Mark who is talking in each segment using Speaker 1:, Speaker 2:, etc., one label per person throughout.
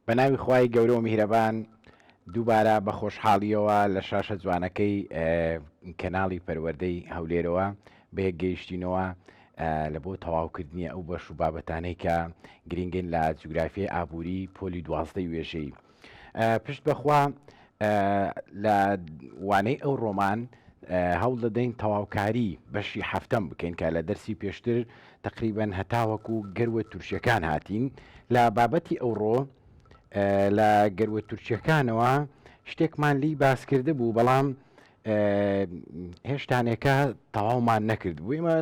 Speaker 1: بەناوی خوای گەورە و میهرەبان دووبارە بە خۆشحاڵیەوە لە شاشە جوانەکەی کەناڵی پەروەردەی هەولێرەوە بەیەک گەیشتینەوە لە بۆ تەواوکردنی ئەو بەش و بابەتانەی کە گرنگن لە جوگرافیای ئابووری پۆلی 12 وێژەی. پشت بەخوا لە وانەی ئەو ڕۆمان هەوڵ دەدەین تەواوکاری بەشی هەفتەم بکەین کە لە دەرسی پێشتر تقریبەن هەتاوەکو گەروە تورکیەکان هاتین لە بابەتی ئەوڕۆ لە گەروە تورکیەکانەوە شتێکمان لی باسکرده بوو بەڵام هێشتانێکە تەواومان نەکرد بوو. ئێمە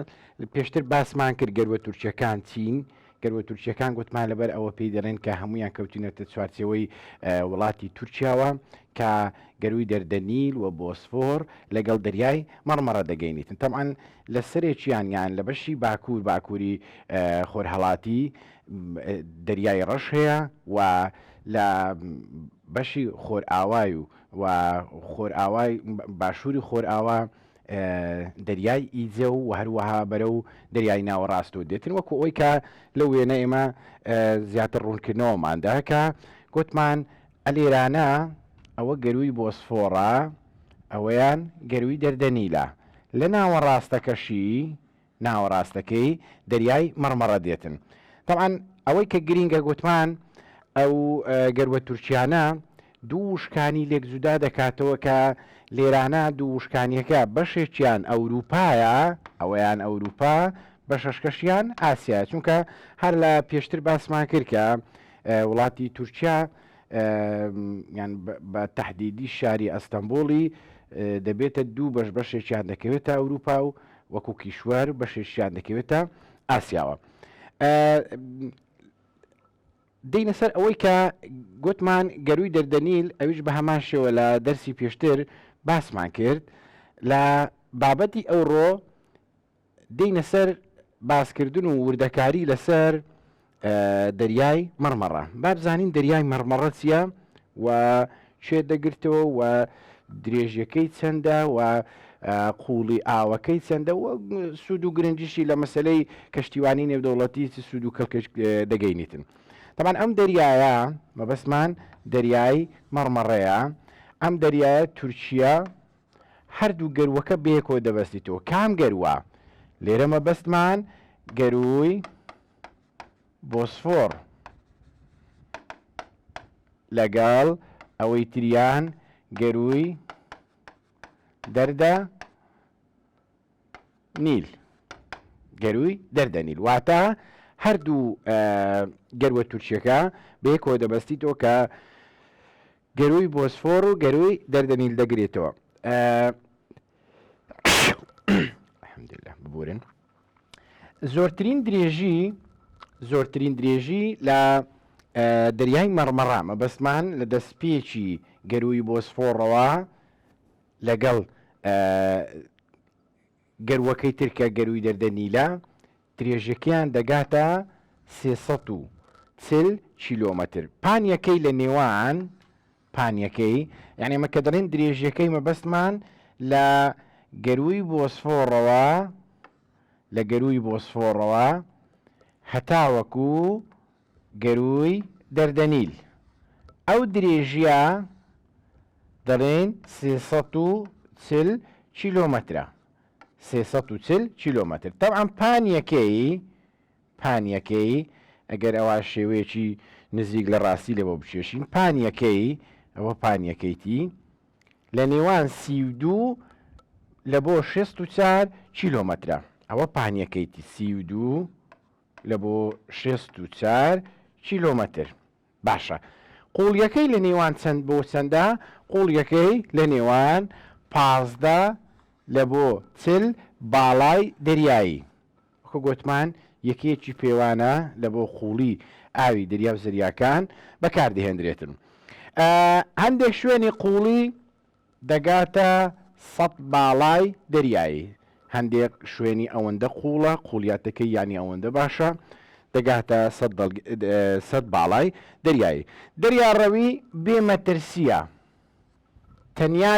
Speaker 1: پێشتر باسمان کرد گەروە تورکیەکان چین، گەروە تورکیەکان گوتمان لەبەر ئەوە پێی دەڵێن کە هەمویان کەوتینەتە چوارچەوەی وڵاتی تورکیاوە کە گەروی دەردەنیل و بۆسفۆر لەگەڵ دەریای مەڕمەڕە دەگەینیتن. تەمعەن لە سەرێکیان یان لە بەشی باکووری خۆرهەڵاتی دەریای ڕەش هەیە و لە بەشی خۆرئاوای و خۆرئاوای باشووری خۆرئاوا دەریای ئیجە و هەروەها بەرە و دەریای ناوەڕاستەوە دێتن وەکو ئەوی کە لەو وێنە ئێمە زیاتر ڕوونکردنەوەماندا کە گوتمان ئەلێرانە ئەوە گەروی بۆسفۆڕە، ئەوەیان گەروی دەردەنیلە، لە ناوەڕاستەکەی دەریای مەڕمەڕە دێتن. طبعاً ئەوەی کە گرینگە گوتمان ئەو گەروە تورکیانە دوو وشکانی لێک جودا دەکاتەوە کە لێرانە دوو وشکانیەکە بەشێکیان ئەوروپایە، ئەوەیان ئەوروپا، بەشەشکەشیان ئاسیا، چونکە هەر لە پێشتر باسمان کرد کە وڵاتی تورکیا یان بە تەحدیدی شاری ئەستەمبوڵی دەبێتە دوو بەشێکیان دەکەوێتە ئەوروپا و وەکو کیشوەر بەشێکیان دەکەوێتە ئاسیاوە. دەینە سەر ئەوەی کە گوتمان گەروی دەردەنیل، ئەویش بە هەمان شێوە لە دەرسی پێشتر باسمان کرد. لە بابەتی ئەوڕۆ دەینە سەر باسکردن و وردەکاری لەسەر دەریای مەڕمەڕە. با بزانین دەریای مەڕمەڕە چییە و چێ دەگرتەوە و درێژیەکەی چەندە و قوڵی ئاوەکەی چەندە و سوود و گرنجیشی لە مەسلەی کەشتیوانی نێودەوڵەتی سوود و کەڵکەش دەگەینیتن. طبعاً ئەم دەریایە مەبەستمان دەریای مەڕمەڕەیە، ئەم دەریایە تورکیا هەردوو گەروەکە بەیەکەوە دەبەستیتەوە. کام گەروە؟ لێرە مەبەستمان گەروی بۆسفۆر لەگەڵ ئەوەی تریان گەروی دەردەنیل، گەروی دەردەنیل، واتە هەردوو گەروە تورکیەکە بەیەکەوە دەبەستیتەوە کە گەروی بۆسفۆر و گەروی دەردەنیل دەگرێتەوە. الحەمدولله ببورن. زۆرترین درێژی لە دەریای مەڕمەڕە مەبەستمان لە دەستپێکی گەروی بۆسفۆڕەوە لەگەڵ گەروەکەی ترکە گەروی دەردەنیلە درێژەکەیان دەگاتە 340 کیلۆمەتر. پانیەکەی لە نێوان پانیەکەی یعنی ئێمە کە دەڵێن درێژیەکەی مەبەستمان لە گەروی بۆسفۆڕەوە هەتاوەکو گەروی دەردەنیل، ئەو درێژیە دەڵێن 340 کیلۆمەترە. 340 کیلۆمەتر. طبعاً پانیەکەی ئەگەر ئەوە شێوەیەکی نزیک لە ڕاستی لێ بۆ بچێشین، پانیەکەیتی لە نێوان 32 لە بۆ 64 کیلۆمەترە. ئەوە پانیەکەیتی 32 لە بۆ 64 کیلۆمەتر. باشە، قوڵیەکەی لە نێوان چەند بۆ چەندە؟ قوڵیەکەی لە نێوان 15 لە بۆ 40 باڵای دەریایی. خۆ گوتمان یەکەیەکی پێوانە لە بۆ قوڵی ئاوی دەریا و زەریاکان بەکاردەهێنرێتن. هەندێک شوێنی قوڵی دەگاتە 100 باڵای دەریایی، هەندێک شوێنی ئەوەندە قوڵیاتەکەی یانی ئەوەندە باشە دەگاتە 100 باڵای دەریایی. دەریاڕەوی بێمەترسیە، تەنیا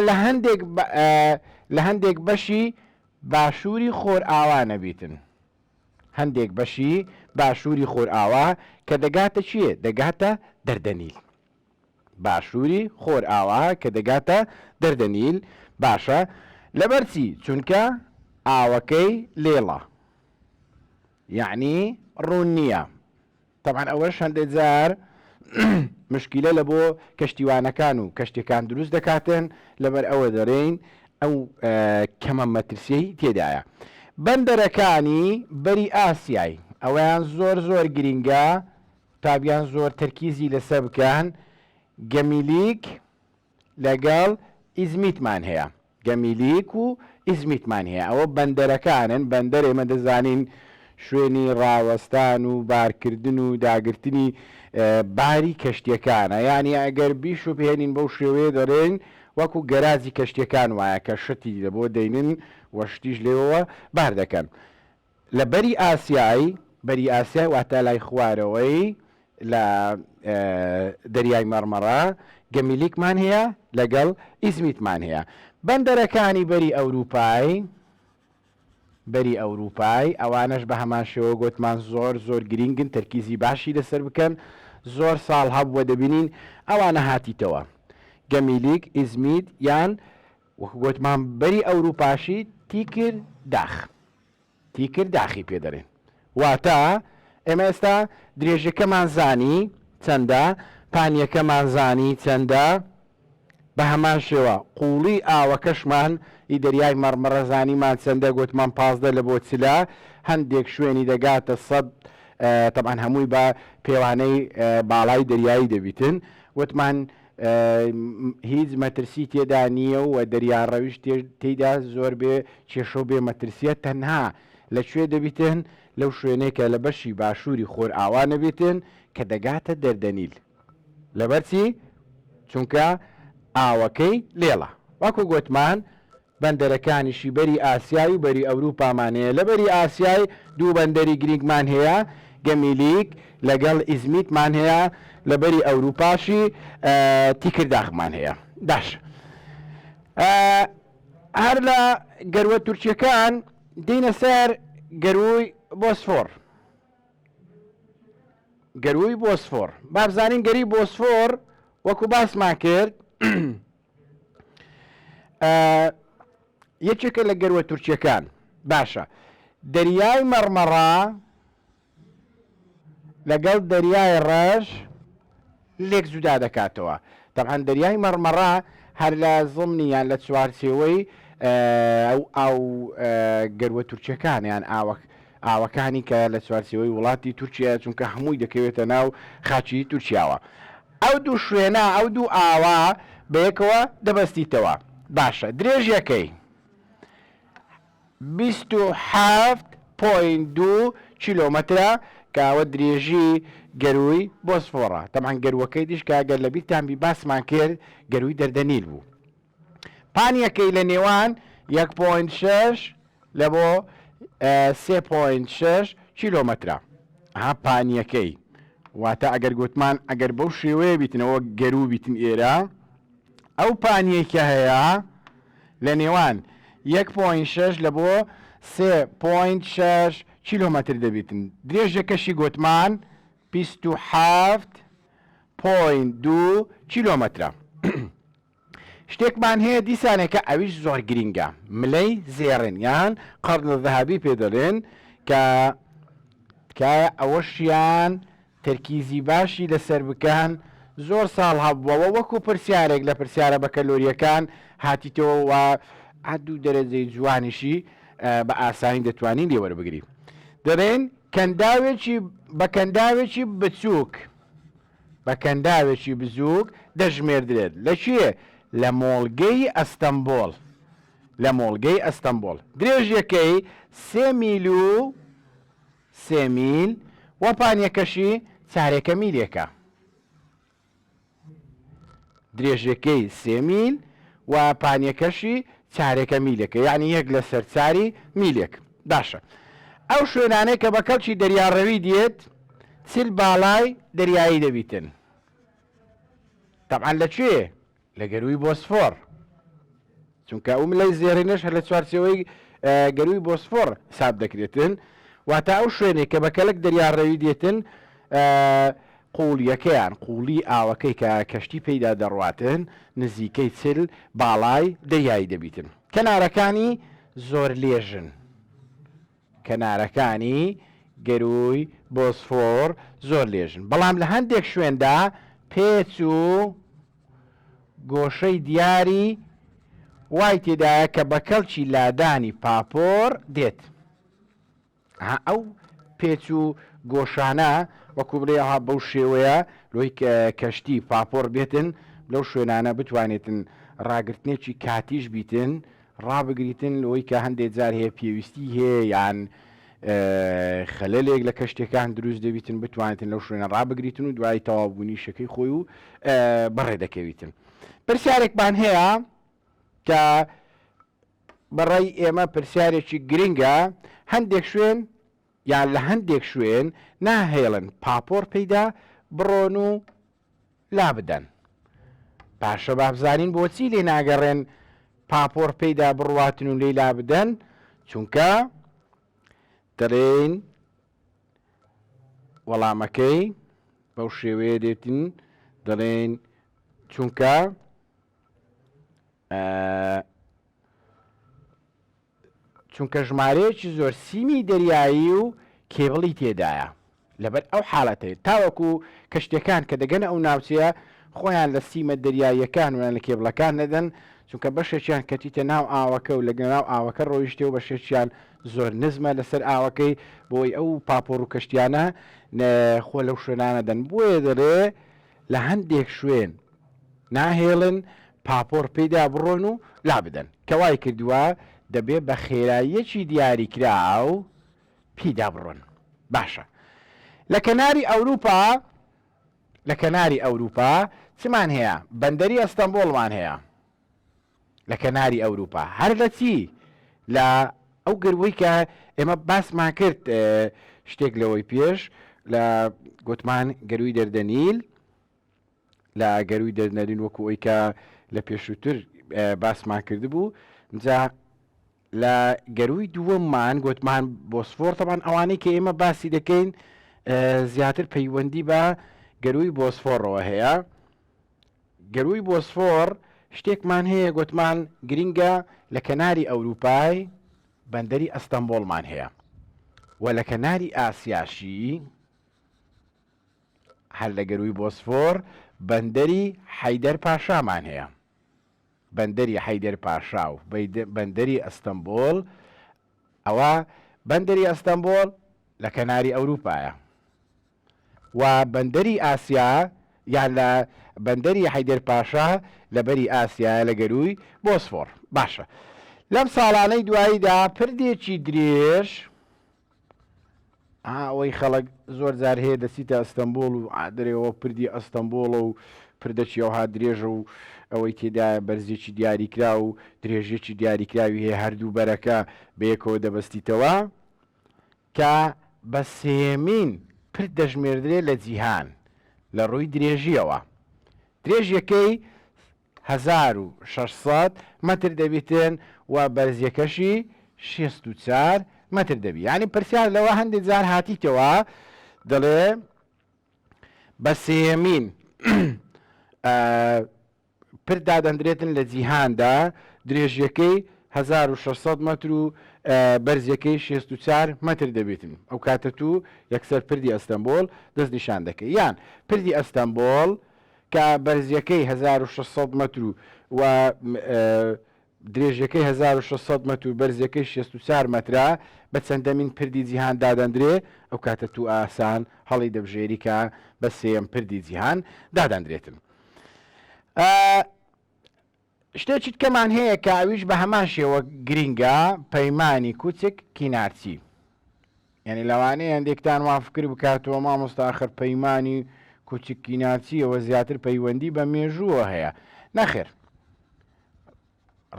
Speaker 1: لە هەندێک بەشی باشووری خۆرئاوا نەبیتن، هەندێک بەشی باشووری خۆرئاوا کە دەگاتە چییە؟ دەگاتە دەردەنیل. باشووری خۆر ئاوا کە دەگاتە دەردەنیل باشە لەبەرچی چونکە ئاوەکەی لێڵە یعنی ڕوون نییە طبعا ئەوەش هەندێک جار مشکیلە لە بۆ کەشتیوانەکان و کەشتەکان دروست دەکاتن لەبەر ئەوە دەڕێن ئەو کەمە مەترسیەی تێدایە بەندەرەکانی بەری ئاسیای ئەویان زۆر گرینگە تابیان زۆر تەرکیزی لەسەر بکەن گەمیلیک لەگەڵ ئیزمیتمان هەیە گەمیلیک و ئیزمیتمان هەیە ئەوە بەندەرەکانن بەندەر ئێمە دەزانین شوێنی ڕاوەستان و بارکردن و داگرتنی باری کەشتیەکانە یعنی ئەگەر بیش و بهێنین بەو شێوەیە دەڕێن وەکو گەرازی کەشتیەکان وایە کە شتی لە بۆ دەینن وەشتیش لێەوە بار دەکەن لە بەری ئاسیای واتە لای خوارەوەی لە دەریای مەرمەڕە گەمیلیکمان هەیە لەگەڵ ئیزمیتمان هەیە بەندەرەکانی بەری ئەوروپای ئەوانش بە هەمان شێوە گوتمان زۆر گرینگن تەرکیزی باشی لەسەر بکەن زۆر ساڵ هەبووە دەبینین ئەوانە هاتیتەوە گەمیلیک ئیزمیت یان گوتمان بەری ئەوروپاشی تیکر داخی پێ دەرێن واتە ئێمە ئێستا درێژەکەمان زانی چەندە پانیەکەمان زانی چەندە بە هەمان شێوە قوڵی ئاوەکەشمان ئی دەریای مەرمەڕە زانیمان چەندە گوتمان 15 لە بۆ چلا هەندێک شوێنی دەگاتە 100 طبعا هەمووی بە پێوانەی باڵای دەریایی دەبیتن وتمان هیچ مەترسی تێدا نییە و دەریاڕەویش تێیدا زۆر بێ کێشە بێ مەترسیە تەنها لەکوێ دەبیتن لەو شوێنێکە لە بەشی باشووری خۆر ئاوانە بێتن کە دەگاتە دەردەنیل لەبەرچی چونکە ئاوەکەی لێڵە وەکو گوتمان بەندەرەکانیشی بەری ئاسیای و بەری ئەوروپامانەیە لە بەری ئاسیای دوو بەندەری گرینگمان هەیە گەمیلیک لەگەڵ ئیزمیتمان هەیە لە بەری ئەوروپاشی تیکرداخمان هەیە باش هەر لە گەروە تورکیەکان دینە سەر گەروی بۆسفۆر بابزانین گەری بۆسفۆر وەکو باسمان کرد یەکێکە لە گەروە تورکیەکان باشە دەریای مەرمەڕە لەگەڵ دەریای ڕەش لێک جودا دەکاتەوە طبعا دەریای مەرمەڕە هەر لە زمنی یان لە چوارچێوەی ئەو گەروە تورکیەکان یان ئاوەکانی کە لە چوارچێوەی وڵاتی تورکیا چونکە هەمووی دەکەوێتە ناو خاچی تورکیاوە ئەو دوو شوێنە ئەو دوو ئاوا بەیەکەوە دەبەستیتەوە باشە درێژیەکەی 27.2 کیلۆمەترە کاوە درێژی گەروی بۆسفۆرە تەمان گەروەکەی دیشکە گەر لە بیرتان بی باسمان کرد گەروی دەردەنیل بوو پانیەکەی لە نێوان 1.6 لە بۆ 3.6 کیلۆمەترە پانیەکەی واتە ئەگەر گوتمان ئەگەر بەو شێوەیە بیتنەوە گەرو بیتن ئێرە ئەو پانیەکە هەیە لە نێوان 1.6 لە بۆ 3.6 کیلۆمەتر دەبیتن درێژەکەشی گوتمان 27.2 کیلۆمەترە شتێکمان هەیە دیسانێکە ئەویش زۆر گرینگە ملەی زێڕن یان قەرنە ذەهەبی پێ دەڵێن کە ئەوەشیان تەرکیزی باشی لەسەر بکەن زۆر ساڵ هەبووەوە وەکو پرسیارێک لە پرسیارە بە کەلۆریەکان هاتیتەوە و هەردوو دەرەجەی جوانیشی بە ئاسانی دەتوانین لێوەربگری دەڵێن بە کەنداوێکی بزووک دەژمێردرێت لەکوێ لە مۆڵگەی ئەستەمبۆڵ درێژیەکەی 3 میل و پانیەکەشی چارێکە میلێکە درێژەکەی 3 میل و پانیەکەشی چارێکە میلێکە یعنی یەک لە سەر چاری میلێک باشە ئەو شوێنانەی کە بە کەڵکی دەریاڕەوی دێت چل باڵای دەریایی دەبیتن طبعا لەکوێ لە گەروی بۆسفۆر چونکە ئەو ملەی زێڕینەش هەر لە چوارچێوەی گەروی بۆسفۆر حساب دەکرێتن واتە ئەو شوێنێک کە بە کەلک دەریاڕەوی دێتن قوڵیەکەیان قوڵی ئاوەکەی کە کەشتی پێیدا دەڕواتن نزیکەی چل باڵای دەریایی دەبیتن. کەنارەکانی زۆر لێژن، کەنارەکانی گەروی بۆسفۆر زۆر لێژن، بەڵام لە هەندێک شوێندا پێچ و گۆشەی دیاری وای تێدایە کە بە کەڵکی لادانی پاپۆر دێت. ئەو پێچ و گۆشانە وەکو بڵێها بەو شێوەیە لۆی کەشتی پاپۆر بێتن لەو شوێنانە بتوانێتن ڕاگررتنێکی کاتیش بیتن ڕابگریتن لەوەی کە هەندێک جار هەیە پێویستی هەیە یان خەلەلێک لە کەشتەکان دروست دەبیتن بتوانێتن لەو شوێنە ڕابگریتن و دوای تەواوبوونی شەکەی خۆی و بەڕێ دەکەویتن. پرسیارێکمان هەیە کە بەڕێی ئێمە پرسیارێکی گرنگە، هەندێک شوێن یان لە هەندێک شوێن ناهێڵن پاپۆر پەیدا بڕۆن و لا بدەن. پاشە بابزانین بۆچی لێ ناگەڕێن پاپۆر پەیدا بڕواتن و لێی لا بدەن؟ چونکە دەڵێن وەڵامەکەی بەو شێوەیە دێتن، دەڵێن چونکە ژمارەیەکی زۆر سیمی دەریایی و کێبڵی تێدایە. لەبەر ئەو حاڵەتەیە تاوەکو کەشتەکان کە دەگەنە ئەو ناوچەیە خۆیان لە سیمە دەریاییەکان و لە کێبڵەکان نەدەن، چونکە بەشێکیان کەتیتە ناو ئاوەکە و لەگە ناو ئاوەکە ڕۆیشتێ و بەشێکیان زۆر نزمە لەسەر ئاوەکەی بۆی ئەو پاپۆر و کەشتیانە خۆ لەو شوێنانە دەن. بۆیە دەڵێ لە هەندێک شوێن ناهێڵن پاپۆر پێیدا بڕۆن و لا بدەن، کەوای کردووە دەبێ بە خێراییەکی دیاریکرا و پیدا بڕۆن. باشە، لە کەناری ئەوروپا چمان هەیە؟ بەندەری ئەستەمبۆڵمان هەیە لە کەناری ئەوروپا. هەر لە چی؟ لە ئەو گەروەی کە ئێمە باسمان کرد شتێک لەوەی پێش لە گوتمان گەروی دەردەنیل، لە گەروی دەردەنیل وەکو ئەوی کە لە پێشووتر باسمان کرده بوو. جا لە گەروی دووەممان گوتمان بۆسفۆر، تەمان ئەوانەی کە ئێمە باسی دەکەین زیاتر پەیوەندی بە گەروی بۆسفۆرەوە هەیە. گەروی بۆسفۆر شتێکمان هەیە گوتمان گرینگە لە کەناری ئەوروپای بەندەری ئەستەمبۆڵمان هەیە، و لە کەناری ئاسیاشی هەر لە گەروی بۆسفۆر بەندەری حەیدەر پاشامان هەیە. بەندەری حەیدەر پاشا و بەندەری ئەستەمبۆڵ، ئەوە بەندەری ئەستەمبۆڵ لە کەناری ئەوروپایە، و بەندەری ئاسیا یان لە بەندەری حەیدەر پاشا لە بەری ئاسیا لە گەروی بۆسفۆر. باشە، لەم ساڵانەی دواییدا پردێکی درێژ ئەوەی خەڵک زۆر جار هەیە دەچیتە ئەستەمبۆڵ و ئادرێەوە پردی ئەستەمبۆڵە و پردەکی ئەوها درێژە و ئەوەی تێدایە بەرزێکی دیاریکرا و درێژێکی دیاریکراوی هەیە، هەردوو بەرەکە بەیەکەوە دەبەستیتەوە کە بە سێمین پرد دەژمێردرێت لە جیهان لە ڕووی درێژیەوە. درێژیەکەی 1600 مەتر دەبیتن و بەرزیەکەشی 64 مەتر دەبی. یعنی پرسیار لەوە هەندێک جار هاتیتەوە دەڵێ بە سێمین پرد دادەندرێتن لە جیهاندا، درێژیەکەی 1600 مەتر و بەرزیەکەی 64 مەتر دەبێتن. ئەو کاتە تو یەکسەر پردی ئەستەمبۆڵ دەست نیشان دەکەی، یان پردی ئەستەمبۆڵ کە بەرزیەکەی 1600 مەتر و درێژیەکەی 1600 مەتر و بەرزیەکەی 64 مەترە بە چەندەمین پردی جیهان دادەندرێ، ئەو کاتە تو ئاسان هەڵی دەبژێری کە بە سێم پردی جیهان دادەندرێتن. شتێکی کەمان هەیە کە ئەویش بە هەمان شێوە گرینگە، پەیمانی کوچک کینارچی. یعنی لەوانەیە هەندێکتان وافکر بکاتەوە مامۆستا ئاخر پەیمانی کوچک کینارچی ئەوە زیاتر پەیوەندی بە مێژووە هەیە. نەخێر،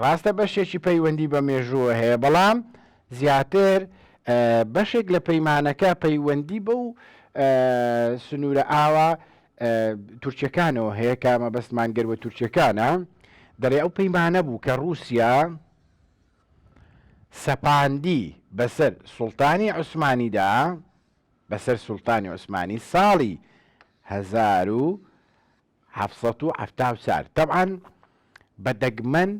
Speaker 1: ڕاستە بەشێکی پەیوەندی بە مێژووە هەیە، بەڵام زیاتر بەشێک لە پەیمانەکە پەیوەندی بەو سنوورە ئاوە تورکیەکانەوە هەیە کە مەبەستمان گەروە تورکیەکانە. دەڵێ ئەو پەیمانە بوو کە رووسیا سەپاندی بەسەر سوڵتانی عوسمانیدا، بەسەر سوڵتانی عوسمانی ساڵی 1774 طبعا بەدەگمەن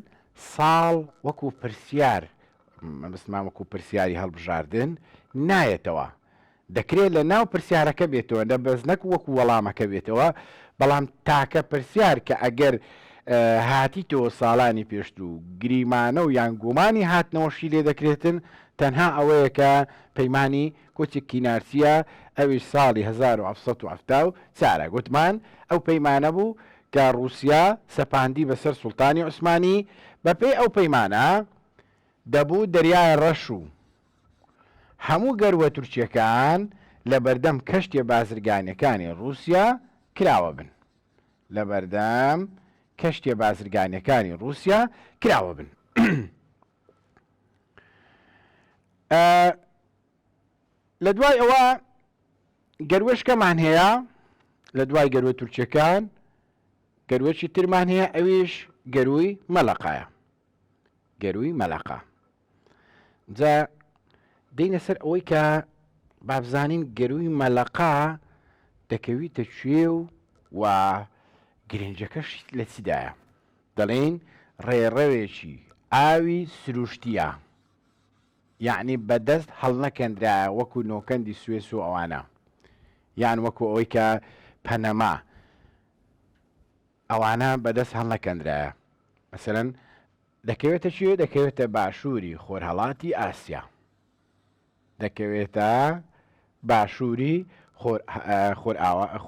Speaker 1: ساڵ وەکو پرسیار مەسمان وەکو پرسیاری هەڵبژاردن نایەتەوە، دەکرێت لە ناو پرسیارەکە بێتەوە دەبەز نەک وەکو وەڵامەکە بێتەوە، بەڵام تاکە پرسیار کە ئەگەر هاتیتەوە ساڵانی پێشتر و گریمانە و یان گومانی هاتنەوەشی لێ دەکرێتن تەنها ئەوەیە کە پەیمانی کۆچی کینارسیە ئەویش ساڵی 1774 گوتمان ئەو پەیمانە بوو کە رووسیا سەپاندی بەسەر سوڵتانی عوسمانی بەپێی ئەو پەیمانە دەبوو دەریای ڕەش و هەموو گەروە تورکیەکان لە بەردەم کەشتێ بازرگانیەکانی رووسیا کراوە بن، لە بەردەم کەشتێ بازرگانیەکانی رووسیا کراوە بن. لە دوای ئەوە گەروەشکەمان هەیە، لە دوای گەروە تورکیەکان گەروەکی ترمان هەیە ئەویش گەروی مەلەقایە، گەروی مەلەقا. جا دەینە سەر ئەوەی کە بابزانین گەروی مەلەقا دەکەویتە کوێ و گرنجەکەش لە چیدایە. دەڵێن ڕێڕەوێکی ئاوی سروشتیە، یعنی بەدەست هەڵ نەکەندرایە وەکو نۆکەندی سوێس و ئەوانە، یان وەکو ئەوەی کە پەنەما ئەوانە بەدەست هەڵ نەکەندرایە. مەسەلەن دەکەوێتە چێ؟ دەکەوێتە باشووری خۆرهەڵاتی ئاسیا، دەکەوێتە باشووری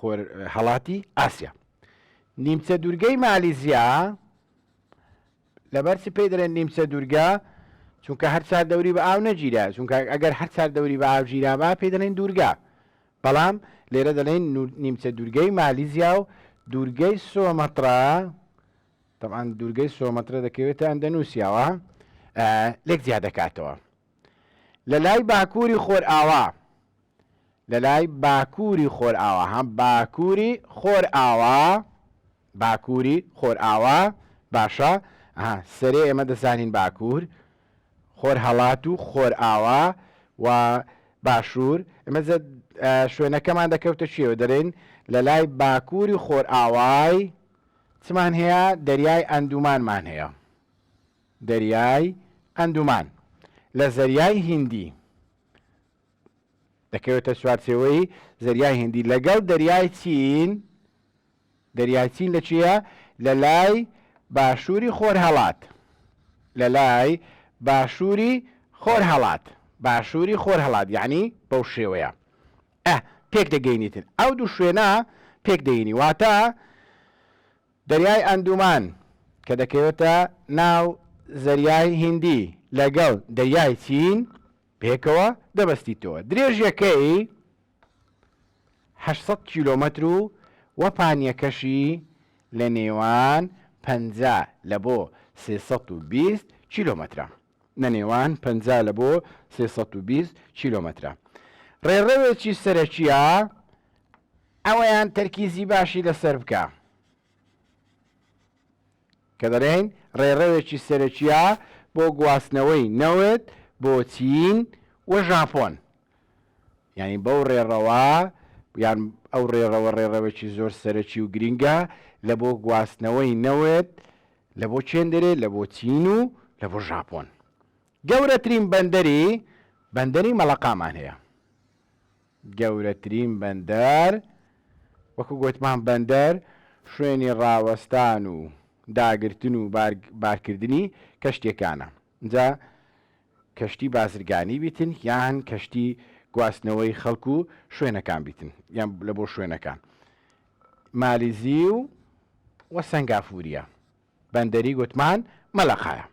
Speaker 1: خۆرهەڵاتی ئاسیا. نیمچە دوورگەی مالیزیا لەبەرچی پێی دەڵێن نیمچە دوورگە چونکە هەر چار دەوری بە ئاو نەگیرە، چونکە ئەگەر هەر چار دەوری بە ئاو گیرابا پێی دەڵێن دوورگە، بەڵام لێرە دەڵێن نیمچە دوورگەی مالیزیا و دوورگەی سۆمەترا. طبعا دوورگەی سۆمەترە دەکەوێتە ئەندەنوسیاوە لێک زیاد دەکاتەوە. لە لای باکووری خۆرئاوا، لە لای باکووری خۆرئاوا، هەم باکووری خۆرئاوا، باکووری خۆرئاوا باشە، سەرێ ئێمە دەزانین باکوور خۆرهەڵات و خۆرئاوا و باشوور. ئێمە شوێنەکەمان دەکەوتە چێوە دەڵێن لە لای باکووری خۆرئاوای چمان هەیە؟ دەریای ئەندومانمان هەیە، دەریای ئەندومان. لە زەریای هیندی دەکەوێتە چوارچێوەی زەریای هیندی لەگەڵ دەریای چین. دەریای چین لە چیە؟ لە لای باشووری خۆرهەڵات، لە لای باشووری خۆرهەڵات، باشووری خۆرهەڵات یعنی بەو شێوەیە. پێک دەگەینیتن ئەو دوو شوێنە پێک دەگەینی، واتە دەریای ئەندومان کە دەکەوێتە ناو زەریای هیندی لەگەڵ دەریای چین پێکەوە دەبەستیتەوە. درێژیەکەی 800 کیلۆمەتر و وەپانیەکەشی لە نێوان 50 لە بۆ 320 کیلۆمەترە، لە نێوان 50 لە بۆ 320 کیلۆمەترە. ڕێڕەوێکی سەرەکیە ئەوەیان تەرکیزی باشی لەسەر بکە کە دەڵێن ڕێڕەوێکی سەرەکیە بۆ گواستنەوەی نەوت بۆ چین و ژاپۆن، یعنی بەو ڕێڕەوە یان ئەو ڕێڕەوە ڕێڕەوێکی زۆر سەرەکی و گرینگە لە بۆ گواستنەوەی نەوت لە بۆ چێندێرێ لە بۆ چین و لە بۆ ژاپۆن. گەورەترین بەندەری مەلەقامان هەیە، گەورەترین بەندەر وەکو گوتمان بەندەر شوێنی ڕاوەستان و داگرتن و بارکردنی کەشتێکانە. اینجا کەشتی بازرگانی بیتن یان کەشتی گواستنەوەی خەڵک و شوێنەکان بیتن یان لە بۆ شوێنەکان. مالیزی و سەنگافوریە. بەندەری گوتمان مەلەقایە،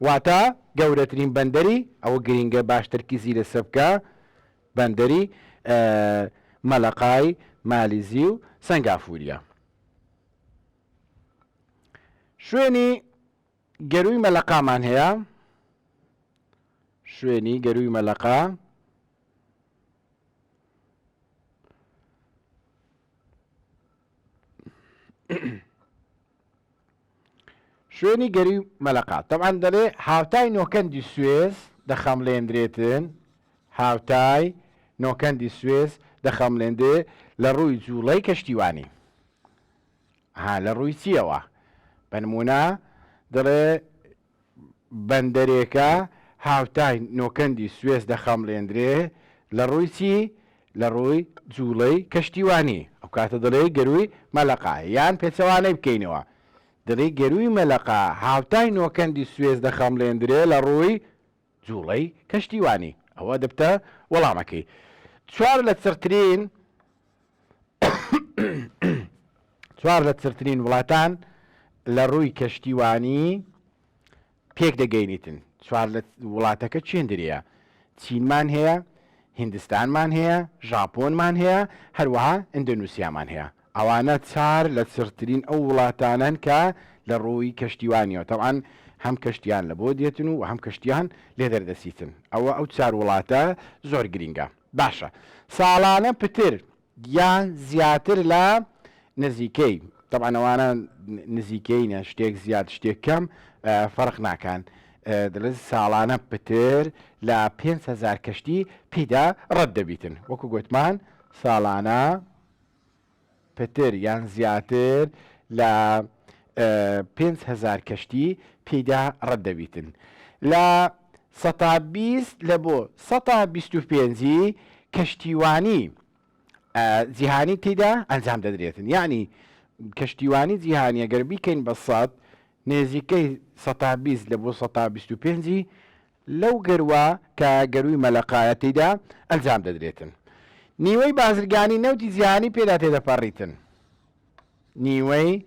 Speaker 1: واتە گەورەترین بەندەری ئەوە گرینگە باشتر کیزی لەسەر بکە بەندەری مەلەقای مالیزی و سەنگافوریە. شوێنی گەروی مەلەقامان هەیە، شوێنی گەروی مەلەقا شوێنی گەروی مەلەقا طبعا دەڵێ هاوتای نۆکەندی سوێز دەخەمڵێندرێتن، هاوتای نۆکەندی سوێز دەخەمڵێندێ لە ڕووی جوڵەی کەشتیوانی. لە ڕووی چیەوە؟ بەنمونە دەڵێ بەندەرێکە هاوتای نۆکەندی سوێز دەخەمڵێندرێ لە ڕووی چی؟ لە ڕووی جوڵەی کەشتیوانی. ئەو کاتە دەڵێ گەروی مەلەقا، یان پێچەوانەی بکەینەوە دەڵێ گەروی مەلەقا هاوتای نۆکەندی سوێز دەخەمڵێندرێ لە ڕووی جوڵەی کەشتیوانی. ئەوە دەبتە وەڵامەکەی. چوار لە چرترین وڵاتان لە ڕووی کەشتیوانی پێک دەگەینیتن. چوار لە وڵاتەکە چێندریە؟ چینمان هەیە، هیندستانمان هەیە، ژاپۆنمان هەیە، هەروەها ئیندۆنوسیامان هەیە. ئەوانە چار لە چرترین ئەو وڵاتانن کە لە ڕووی کەشتیوانیەوە. تەوان هەم کەشتیان لە بۆ دێتن و هەم کەشتیان لێ دەردەسیتن. ئەو چار وڵاتە زۆر گرینگە. باشە، ساڵانە پتر یان زیاتر لە نزیکەی، طبعا ئەوانە نزیکەینە، شتێک زیاد شتێک کەم فەرق ناکەن. دەڵێت ساڵانە پتر لە 5,000 کەشتی پێدا ڕەت دەبیتن. وەکو گوتمان ساڵانە پتر یان زیاتر لە 5,000 کەشتی پێدا ڕەت دەبیتن. لە 120 لە بۆ 125 کەشتیوانی جیهانی تێدا ئەنجام دەدرێتن. یعنی کەشتیوانی جیهانی ئەگەر بیکەین بە 100 نێزیکەی 120 لە بۆ 125 لەو گەروە کە گەروی مەلەقایە تێدا ئەنجام دەدرێتن. نیوەی بازرگانی نەوتی جیهانی پێدا تێدەپەڕیتن. نیوەی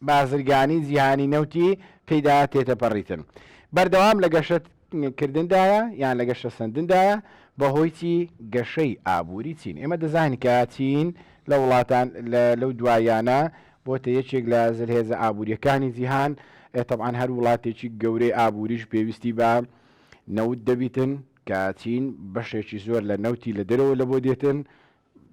Speaker 1: بازرگانی جیهانی نەوتی پێدا تێدەپەڕیتن. بەردەوام لە گەشەکردندایە یان لە گەشە سندندایە بەهۆی چی؟ گەشەی ئابووری چین. ئێمە دەزانین کە چین لە وڵاتان لەو دوایانە بۆتە یەکێک لە زەرهێزە ئابوووریەکانی جیهان. طبعاً هەر وڵاتێکی گەورەی ئابووریش پێویستی بە نەوت دەبیتن کە چین بەشێکی زۆر لە نەوتی لە دەرەوە لە بۆ دێتن،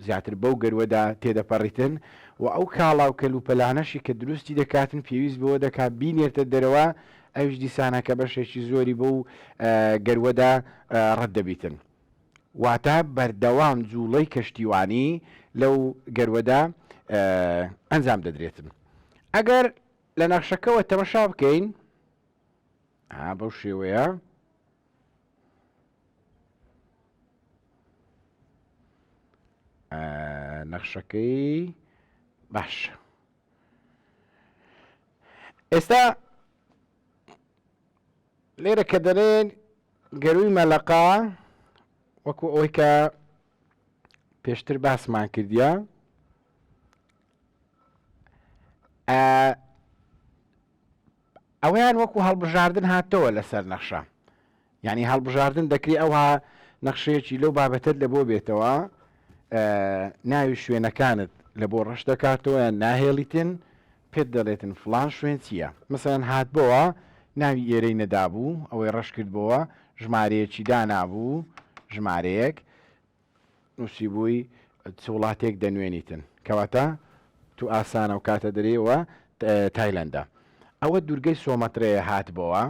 Speaker 1: زیاتر بەو گەروەدا تێدەپەڕیتن و ئەو کاڵاو کەلوپەلانەشی کە دروستی دەکاتن پێویست بەوە دەکات بینێتە دەرەوە، ئەوش دیسانە کە بەشێکی زۆری بەو گەروەدا ڕەت دەبیتن. واتە بەردەوام جوڵەی کەشتیوانی لەو گەروەدا ئەنجام دەدرێتن. ئەگەر لە نەخشەکەەوە تەمەشا بکەین بەو شێوەیە نەخشەکەی باش. ئێستا لێرە کە دەرێن گەروی مەلەقا وەکو ئەوەی کە پێشتر باسمان کردیە، ئەویان وەکو هەڵبژاردن هاتەوە لەسەر نەخشە. یعنی هەڵبژاردن دەکری ئەوها نەخشەیەکی لەو بابەتت لە بۆ بێتەوە، ناوی شوێنەکانت لە بۆ ڕەش دەکاتەوە یان ناهێڵیتن، پێت دەڵێتن فلان شوێن چییە. مەسەڵەن هات بۆەوە ناوی ئێرەی نەدابوو، ئەوەی ڕەش کرد بۆەوە ژمارەیەکی دانابوو، ژمارەیەک نووسی بووی چ وڵاتێک دەنوێنیتن، کەواتە تو ئاسانە و کاتە دەرێەوە تایلەندە. ئەوە دوورگەی سۆمەترەیە هات بۆەوە،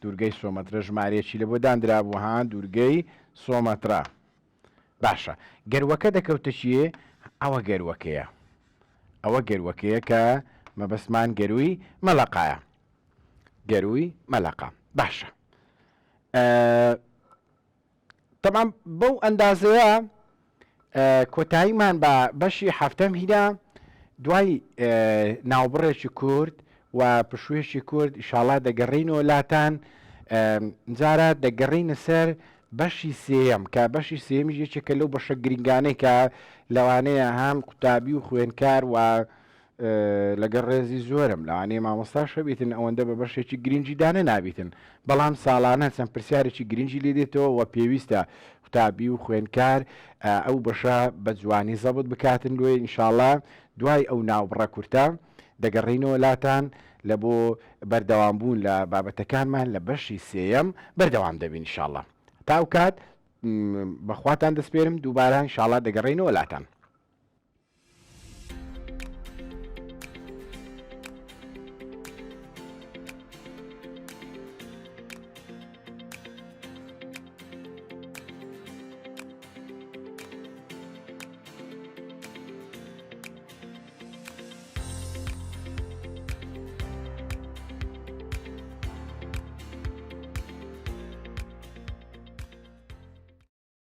Speaker 1: دوورگەی سۆمەترە ژمارەیەکی لە بۆ دانرابوو ها دوورگەی سۆمەترا. باشە، گەروەکە دەکەوتە چیە؟ ئەوە گەروەکەیە، ئەوە گەروەکەیە کە مەبەستمان گەروی مەلەقایە، گەروی مەلەقا. باشە، تەمام بەو ئەندازەیە کۆتاییمان بە بەشی هەفتەم هینا دوای ناوبڕێکی کورد و پشوێکی کورد ئیشاڵا دەگەڕینەوە لاتان. جارە دەگەڕینە سەر بەشی سێەم کە بەشی سێمیش یەکێکە لەو بەشە گرنگانەی کە لەوانەیە هەم قوتابی و خوێنکار و لەگەڵ ڕێزی زۆرم لەوانەیە مامۆستاشە بیتن ئەوەندە بە بەشێکی گرنگی دانە نابیتن، بەڵام ساڵانە چەند پرسیارێکی گرنگی لێ دێتەوە و پێویستە قوتابی و خوێنکار ئەو بەشە بە جوانی زەبت بکاتن لێ. ئینشاڵڵا دوای ئەو ناوبڕە کورتە دەگەڕینەوە لاتان لە بۆ بەردەوامبوون لە بابەتەکانمان لە بەشی سێەم بەردەوام دەبین ئینشاڵڵا. تاو کات بەخواتان دەسپێرم دووبارە ئینشاڵڵا دەگەڕینەوە لاتان.